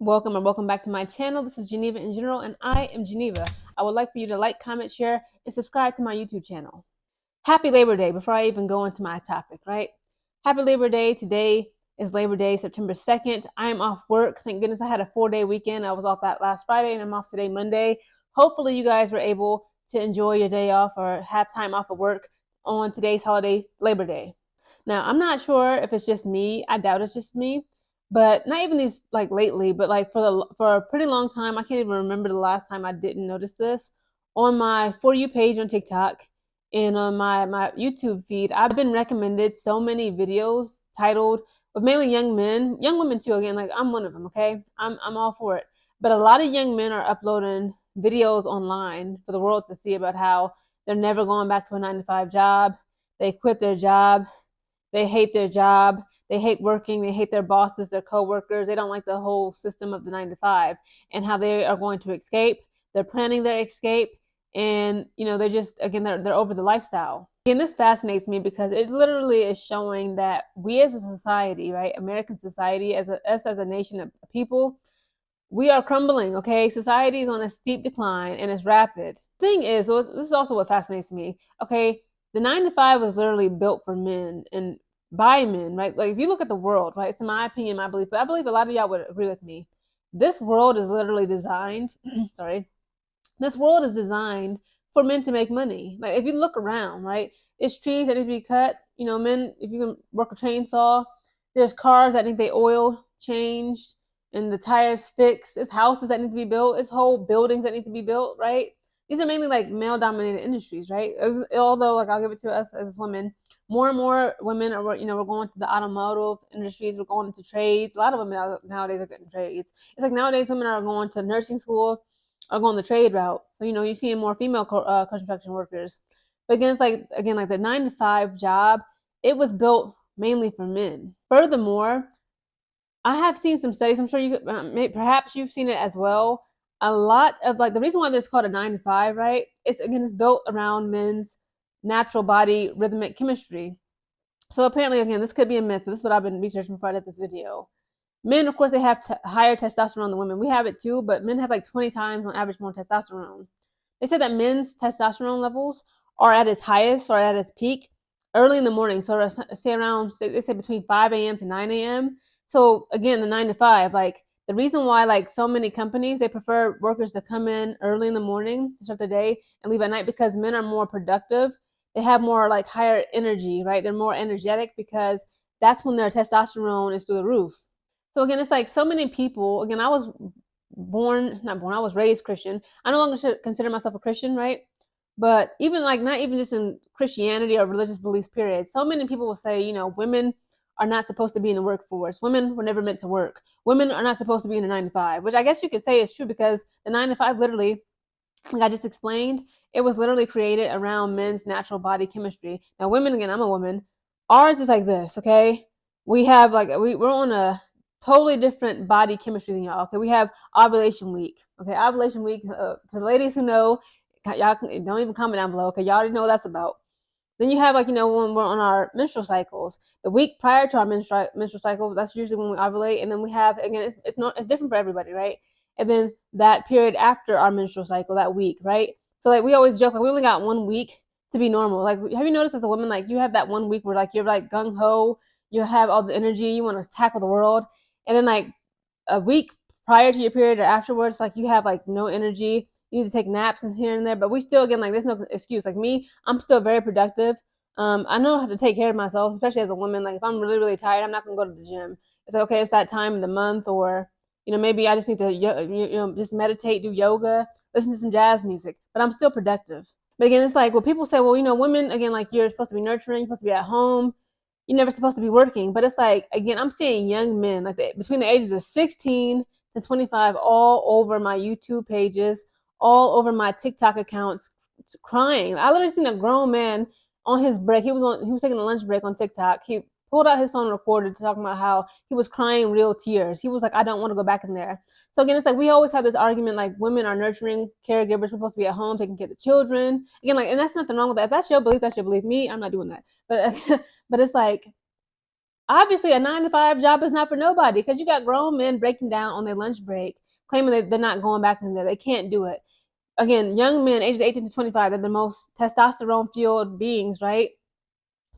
Welcome and welcome back to my channel. This is Geneva in General, and I am Geneva. I would like for you to like, comment, share, and subscribe to my YouTube channel. Happy Labor Day before I even go into my topic, right? Happy Labor Day. Today is Labor Day, September 2nd. I am off work. Thank goodness I had a 4-day weekend. I was off that last Friday, and I'm off today, Monday. Hopefully you guys were able to enjoy your day off or have time off of work on today's holiday, Labor Day. Now, I'm not sure if it's just me. I doubt it's just me. But not even these like lately, but like for a pretty long time, I can't even remember the last time I didn't notice this. On my For You page on TikTok and on my YouTube feed, I've been recommended so many videos titled with mainly young men, young women too. Again, like I'm one of them. Okay, I'm all for it. But a lot of young men are uploading videos online for the world to see about how they're never going back to a 9-to-5 job. They quit their job. They hate their job. They hate working. They hate their bosses, their coworkers. They don't like the whole system of the 9-to-5 and how they are going to escape. They're planning their escape, and they're just they're over the lifestyle. And this fascinates me because it literally is showing that we as a society, right, American society, us as a nation of people, we are crumbling. Okay, society is on a steep decline and it's rapid. Thing is, this is also what fascinates me. Okay, the 9-to-5 was literally built for men and by men, right? Like if you look at the world, right? It's in my opinion, my belief, but I believe a lot of y'all would agree with me. This world is literally designed. Sorry, this world is designed for men to make money. Like if you look around, right? There's trees that need to be cut. Men, if you can work a chainsaw, there's cars that need their oil changed and the tires fixed. It's houses that need to be built. It's whole buildings that need to be built, right? These are mainly like male dominated industries, right? Although, like, I'll give it to us as women, more and more women are, we're going to the automotive industries. We're going into trades. A lot of women nowadays are getting trades. It's like nowadays women are going to nursing school or going the trade route. So, you're seeing more female construction workers. But again, it's like the 9-to-5 job, it was built mainly for men. Furthermore, I have seen some studies. I'm sure perhaps you've seen it as well. A lot of the reason why this called a 9-to-5, right? It's built around men's natural body rhythmic chemistry. So apparently, again, this could be a myth. This is what I've been researching before I did this video. Men, of course, they have higher testosterone than women. We have it too, but men have like 20 times on average more testosterone. They said that men's testosterone levels are at its highest or at its peak early in the morning. So say around, they say between 5 a.m. to 9 a.m. So again, the 9-to-5, like the reason why like so many companies, they prefer workers to come in early in the morning to start the day and leave at night because men are more productive. They have more like higher energy, right? They're more energetic because that's when their testosterone is through the roof. So again, it's like so many people. Again, I was I was raised Christian. I no longer should consider myself a Christian, right? But even like not even just in Christianity or religious beliefs, period. So many people will say, women are not supposed to be in the workforce. Women were never meant to work. Women are not supposed to be in the 9-to-5, which I guess you could say is true because the 9-to-5 literally, like I just explained, it was literally created around men's natural body chemistry. Now, women, again, I'm a woman. Ours is like this, okay? We have we're on a totally different body chemistry than y'all. Okay, we have ovulation week. Okay, ovulation week. For the ladies who know, y'all don't even comment down below. Okay, y'all already know what that's about. Then you have when we're on our menstrual cycles, the week prior to our menstrual cycle, that's usually when we ovulate, and then we have again, it's different for everybody, right? And then that period after our menstrual cycle, that week, right? So like we always joke, like we only got 1 week to be normal. Like, have you noticed as a woman, like you have that 1 week where like you're like gung ho, you have all the energy, you want to tackle the world, and then like a week prior to your period or afterwards, like you have like no energy. You need to take naps and here and there, but we still, again, like there's no excuse. Like me, I'm still very productive. I know how to take care of myself, especially as a woman. Like if I'm really, really tired, I'm not gonna go to the gym. It's like, okay, it's that time of the month, or maybe I just need to just meditate, do yoga, listen to some jazz music, but I'm still productive. But again, it's like, well, people say, well, women, again, like you're supposed to be nurturing, you're supposed to be at home, you're never supposed to be working. But it's like, again, I'm seeing young men like between the ages of 16 to 25 all over my YouTube pages, all over my TikTok accounts, crying. I literally seen a grown man on his break. He was taking a lunch break on TikTok. He pulled out his phone and recorded, talking about how he was crying real tears. He was like, I don't want to go back in there. So again, it's like we always have this argument, like women are nurturing caregivers. We're supposed to be at home taking care of the children. Again, like, and that's nothing wrong with that. If that's your belief, that's your belief. Me, I'm not doing that. But but it's like Obviously, a 9 to 5 job is not for nobody because you got grown men breaking down on their lunch break, claiming that they're not going back in there. They can't do it. Again, young men ages 18 to 25, they're the most testosterone fueled beings, right?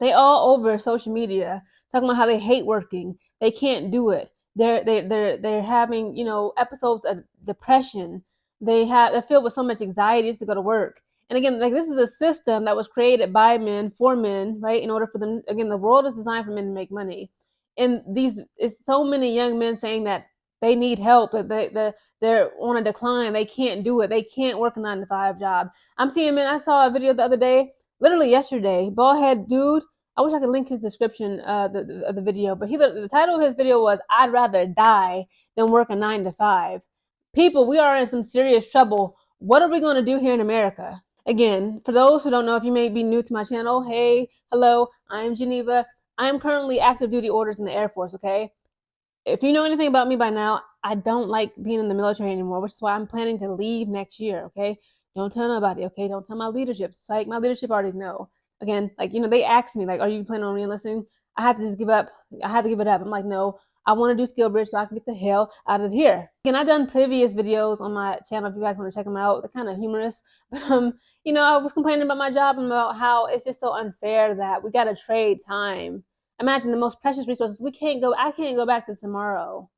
They all over social media talking about how they hate working. They can't do it. They're having, episodes of depression. They're filled with so much anxiety just to go to work. And again, like, this is a system that was created by men for men, right? In order for them, again, the world is designed for men to make money. And it's so many young men saying that they need help, that they're on a decline. They can't do it. They can't work a 9 to 5 job. I'm seeing men. I saw a video the other day, literally yesterday, bald head dude. I wish I could link his description of the video, but the title of his video was "I'd rather die than work a 9 to 5." People, we are in some serious trouble. What are we going to do here in America? Again, for those who don't know, if you may be new to my channel, hey, hello, I'm Geneva. I am currently active duty orders in the Air Force, okay? If you know anything about me by now, I don't like being in the military anymore, which is why I'm planning to leave next year, okay? Don't tell nobody, okay? Don't tell my leadership. It's like my leadership already know. Again, like, they asked me, like, are you planning on re-enlisting? I had to just give up. I had to give it up. I'm like, no, I want to do skill bridge so I can get the hell out of here. Again, I've done previous videos on my channel if you guys want to check them out. They're kind of humorous. But, I was complaining about my job and about how it's just so unfair that we got to trade time. Imagine the most precious resources. I can't go back to tomorrow.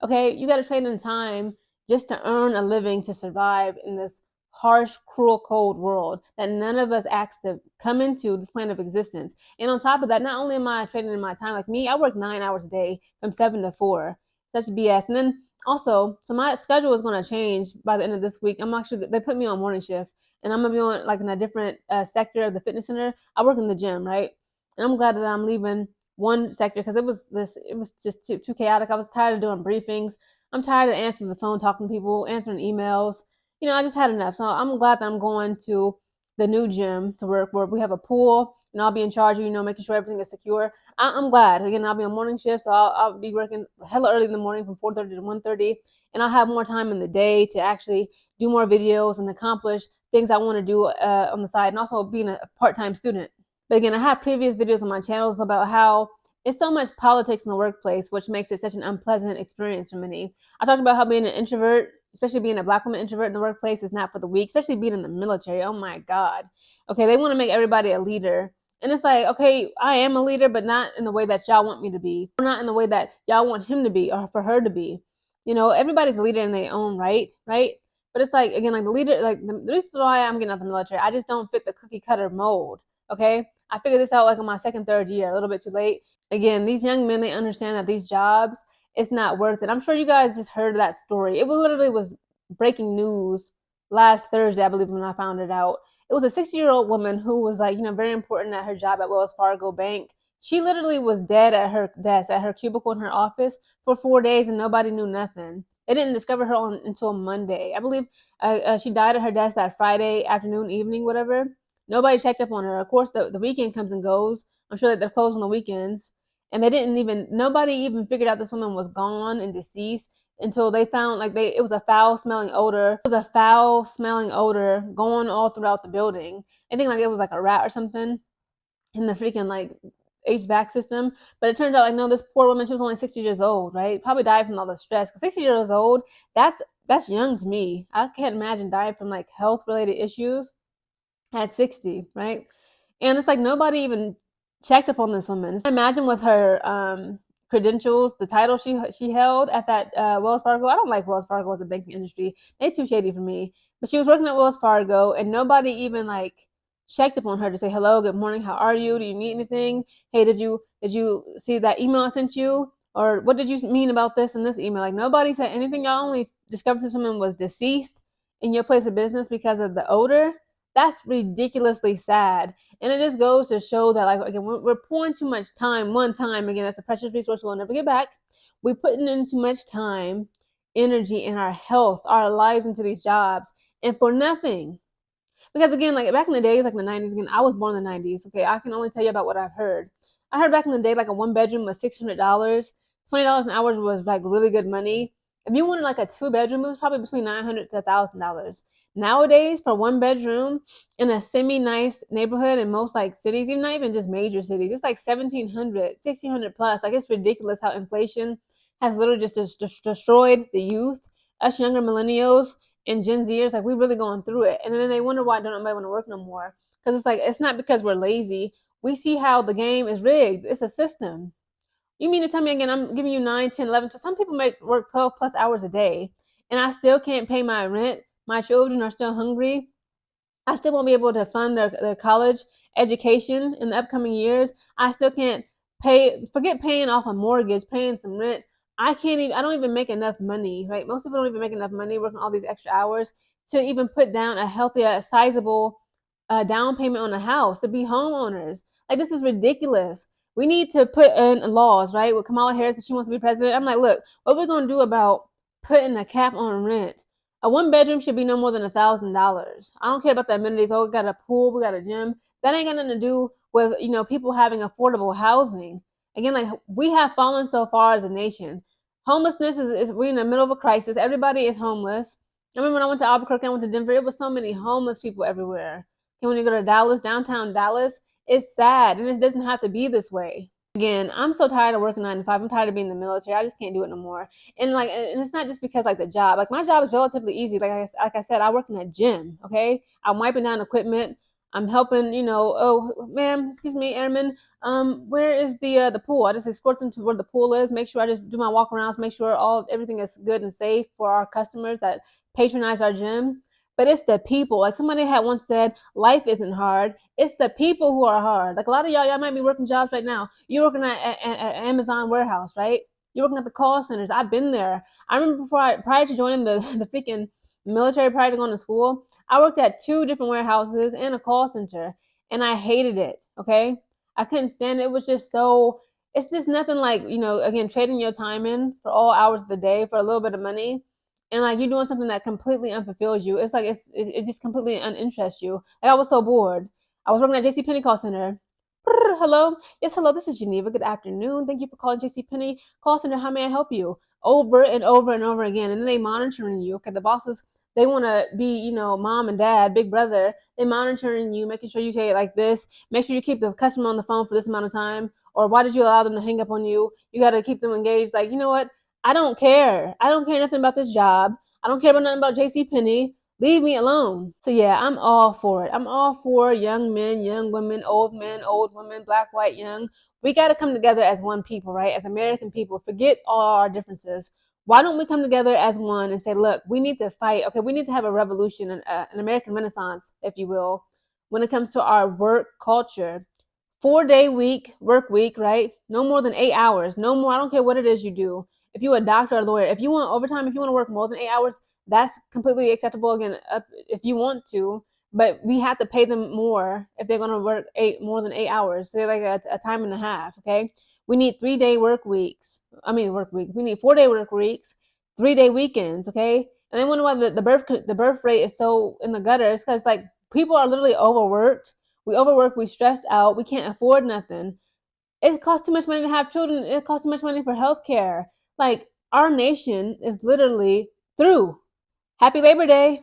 Okay, you got to trade in time just to earn a living to survive in this harsh, cruel, cold world that none of us asked to come into this plane of existence. And on top of that, not only am I trading in my time, like me, I work 9 hours a day from 7 to 4. Such BS. And then also, so my schedule is going to change by the end of this week. They put me on morning shift, and I'm going to be on, like, in a different sector of the fitness center. I work in the gym, right? And I'm glad that I'm leaving one sector because it was just too chaotic. I was tired of doing briefings. I'm tired of answering the phone, talking to people, answering emails. I just had enough. So I'm glad that I'm going to the new gym to work where we have a pool, and I'll be in charge of, making sure everything is secure. I'm glad. Again, I'll be on morning shift, so I'll be working hella early in the morning from 4:30 to 1:30, and I'll have more time in the day to actually do more videos and accomplish things I want to do on the side, and also being a part-time student. But again, I have previous videos on my channels about how it's so much politics in the workplace, which makes it such an unpleasant experience for many. I talked about how being an introvert, especially being a Black woman introvert in the workplace, is not for the weak, especially being in the military. Oh my God. Okay, they want to make everybody a leader. And it's like, okay, I am a leader, but not in the way that y'all want me to be, or not in the way that y'all want him to be or for her to be. Everybody's a leader in their own right, right? But it's like, again, like the leader, like the reason why I'm getting out of the military, I just don't fit the cookie cutter mold. Okay, I figured this out like in my second, third year, a little bit too late. Again, these young men, they understand that these jobs, it's not worth it. I'm sure you guys just heard that story. It literally was breaking news last Thursday, I believe, when I found it out. It was a 60-year-old woman who was, like, very important at her job at Wells Fargo Bank. She literally was dead at her desk, at her cubicle in her office for 4 days, and nobody knew nothing. They didn't discover her until Monday. I believe she died at her desk that Friday afternoon, evening, whatever. Nobody checked up on her. Of course, the weekend comes and goes. I'm sure that they're closed on the weekends. And nobody even figured out this woman was gone and deceased until they found, like, it was a foul smelling odor. It was a foul smelling odor going all throughout the building. I think, like, it was like a rat or something in the freaking, like, HVAC system. But it turns out, like, no, this poor woman, she was only 60 years old, right? Probably died from all the stress. Because 60 years old, that's young to me. I can't imagine dying from, like, health related issues at 60, right? And it's like nobody even checked up on this woman. Imagine with her credentials, the title she held at that Wells Fargo. I don't like Wells Fargo as a banking industry. They too shady for me. But she was working at Wells Fargo, and nobody even, like, checked up on her to say hello, good morning, how are you? Do you need anything? Hey, did you see that email I sent you? Or what did you mean about this in this email? Like, nobody said anything. Y'all only discovered this woman was deceased in your place of business because of the odor. That's ridiculously sad. And it just goes to show that, like, again, we're pouring too much time. One time, again, that's a precious resource we'll never get back. We're putting in too much time, energy, and our health, our lives into these jobs, and for nothing. Because, again, like, back in the days, like the 90s, again, I was born in the 90s. Okay, I can only tell you about what I've heard. I heard back in the day, like, a one bedroom was $600. $20 an hour was, like, really good money. If you wanted like a 2 bedroom, it was probably between $900 to $1,000. Nowadays, for 1 bedroom in a semi-nice neighborhood in most like cities, even not even just major cities, it's like 1,700, 1,600 plus. Like, it's ridiculous how inflation has literally just destroyed the youth, us younger millennials and Gen Zers. Like, we're really going through it, and then they wonder why don't nobody want to work no more. Because it's like, it's not because we're lazy. We see how the game is rigged. It's a system. You mean to tell me again, I'm giving you 9, 10, 11. So some people make work 12 plus hours a day, and I still can't pay my rent. My children are still hungry. I still won't be able to fund their college education in the upcoming years. I still can't forget paying off a mortgage, paying some rent. I don't even make enough money, right? Most people don't even make enough money working all these extra hours to even put down a healthy, sizable down payment on a house, to be homeowners. Like, this is ridiculous. We need to put in laws, right? With Kamala Harris, if she wants to be president, I'm like, look, what we're going to do about putting a cap on rent? A 1 bedroom should be no more than $1,000. I don't care about the amenities. Oh, we got a pool, we got a gym. That ain't got nothing to do with people having affordable housing. Again, like, we have fallen so far as a nation. Homelessness is we're in the middle of a crisis. Everybody is homeless. I remember when I went to Albuquerque, I went to Denver. It was so many homeless people everywhere. And when you go to Dallas, downtown Dallas, it's sad, and it doesn't have to be this way. Again, I'm so tired of working 9 to 5. I'm tired of being in the military. I just can't do it no more. And it's not just because like the job. Like, my job is relatively easy. Like I said, I work in a gym. Okay, I'm wiping down equipment. I'm helping. Oh, ma'am, excuse me, airman. Where is the pool? I just escort them to where the pool is. Make sure I just do my walk arounds. Make sure everything is good and safe for our customers that patronize our gym. But it's the people. Like, somebody had once said, life isn't hard. It's the people who are hard. Like, a lot of y'all might be working jobs right now. You're working at Amazon warehouse, right? You're working at the call centers. I've been there. I remember prior to joining the freaking military, prior to going to school, I worked at 2 different warehouses and a call center, and I hated it. Okay, I couldn't stand it. It was just so. It's just nothing like, again, trading your time in for all hours of the day for a little bit of money, and like, you're doing something that completely unfulfills you. It's like it just completely uninterests you. Like, I was so bored. I was working at JCPenney call center. Hello. Yes, hello. This is Geneva. Good afternoon. Thank you for calling JCPenney call center. How may I help you? Over and over and over again. And then they monitoring you. Okay, the bosses, they want to be, mom and dad, big brother. They monitoring you, making sure you say it like this. Make sure you keep the customer on the phone for this amount of time. Or why did you allow them to hang up on you? You got to keep them engaged. Like, you know what? I don't care. I don't care nothing about this job. I don't care about nothing about JCPenney. Leave me alone. So yeah, I'm all for it. I'm all for young men, old women, black, white, young. We got to come together as one people, right? As American people, forget all our differences. Why don't we come together as one and say, look, we need to fight. Okay, we need to have a revolution, an American Renaissance, if you will, when it comes to our work culture. 4 day work week, right? No more than 8 hours. No more. I don't care what it is you do. If you're a doctor or a lawyer, if you want overtime, if you want to work more than 8 hours, that's completely acceptable. Again, if you want to, but we have to pay them more if they're going to work more than 8 hours. So they're like a time and a half. Okay. We need 3 day work weeks. Work week. We need 4 day work weeks, 3 day weekends. Okay. And I wonder why the birth rate is so in the gutter. It's because, like, people are literally overworked. We overwork, we stressed out, we can't afford nothing. It costs too much money to have children. It costs too much money for healthcare. Like, our nation is literally through. Happy Labor Day.